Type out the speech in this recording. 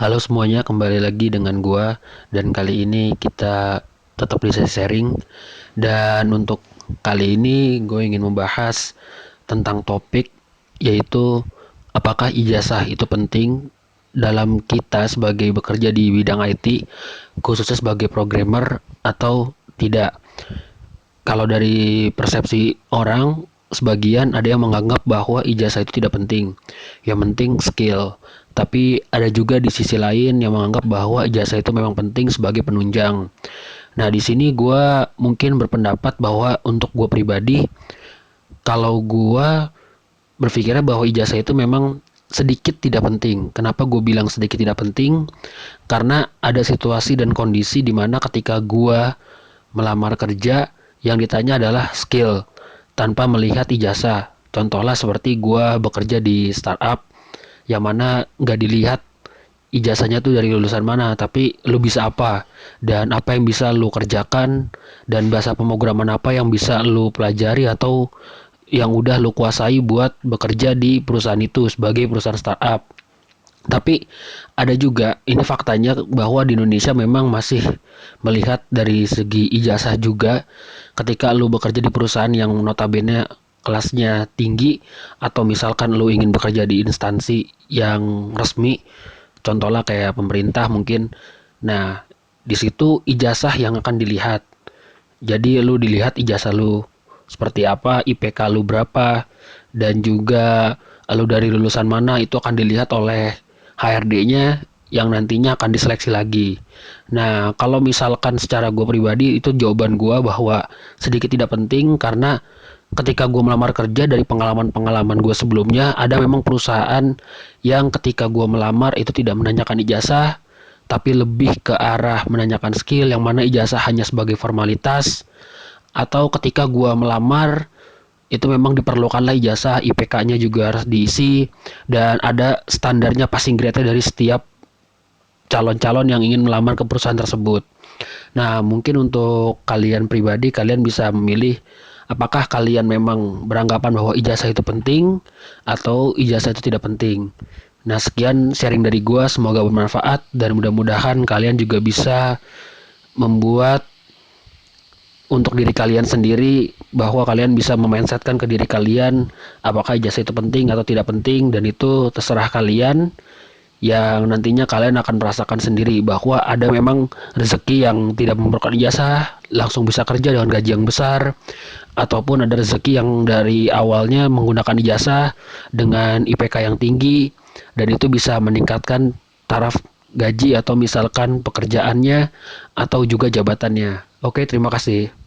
Halo semuanya, kembali lagi dengan gua dan kali ini kita tetap di sesi sharing. Dan untuk kali ini gue ingin membahas tentang topik yaitu apakah ijazah itu penting dalam kita sebagai bekerja di bidang IT, khususnya sebagai programmer atau tidak. Kalau dari persepsi orang, sebagian ada yang menganggap bahwa ijazah itu tidak penting. Yang penting skill. Tapi ada juga di sisi lain yang menganggap bahwa ijazah itu memang penting sebagai penunjang. Nah, di sini gue mungkin berpendapat bahwa untuk gue pribadi, kalau gue berpikirnya bahwa ijazah itu memang sedikit tidak penting. Kenapa gue bilang sedikit tidak penting? Karena ada situasi dan kondisi di mana ketika gue melamar kerja yang ditanya adalah skill tanpa melihat ijazah. Contohnya seperti gue bekerja di startup yang mana nggak dilihat ijazahnya tuh dari lulusan mana, tapi lu bisa apa dan apa yang bisa lu kerjakan dan bahasa pemrograman apa yang bisa lu pelajari atau yang udah lu kuasai buat bekerja di perusahaan itu sebagai perusahaan startup. Tapi ada juga, ini faktanya bahwa di Indonesia memang masih melihat dari segi ijazah juga ketika lu bekerja di perusahaan yang notabene kelasnya tinggi atau misalkan lu ingin bekerja di instansi yang resmi, contohnya kayak pemerintah mungkin. Nah, di situ ijazah yang akan dilihat. Jadi lu dilihat ijazah lu seperti apa, IPK lu berapa, dan juga lu dari lulusan mana itu akan dilihat oleh HRD-nya yang nantinya akan diseleksi lagi. Nah, kalau misalkan secara gue pribadi itu jawaban gue bahwa sedikit tidak penting karena ketika gue melamar kerja dari pengalaman-pengalaman gue sebelumnya ada memang perusahaan yang ketika gue melamar itu tidak menanyakan ijazah tapi lebih ke arah menanyakan skill yang mana ijazah hanya sebagai formalitas atau ketika gue melamar itu memang diperlukanlah ijazah, IPK-nya juga harus diisi dan ada standarnya passing grade-nya dari setiap calon-calon yang ingin melamar ke perusahaan tersebut. Nah, mungkin untuk kalian pribadi kalian bisa memilih apakah kalian memang beranggapan bahwa ijazah itu penting atau ijazah itu tidak penting. Nah, sekian sharing dari gua, semoga bermanfaat dan mudah-mudahan kalian juga bisa membuat untuk diri kalian sendiri bahwa kalian bisa memindsetkan ke diri kalian apakah ijazah itu penting atau tidak penting dan itu terserah kalian yang nantinya kalian akan merasakan sendiri bahwa ada memang rezeki yang tidak memerlukan ijazah langsung bisa kerja dengan gaji yang besar ataupun ada rezeki yang dari awalnya menggunakan ijazah dengan IPK yang tinggi dan itu bisa meningkatkan taraf gaji atau misalkan pekerjaannya atau juga jabatannya. Oke, terima kasih.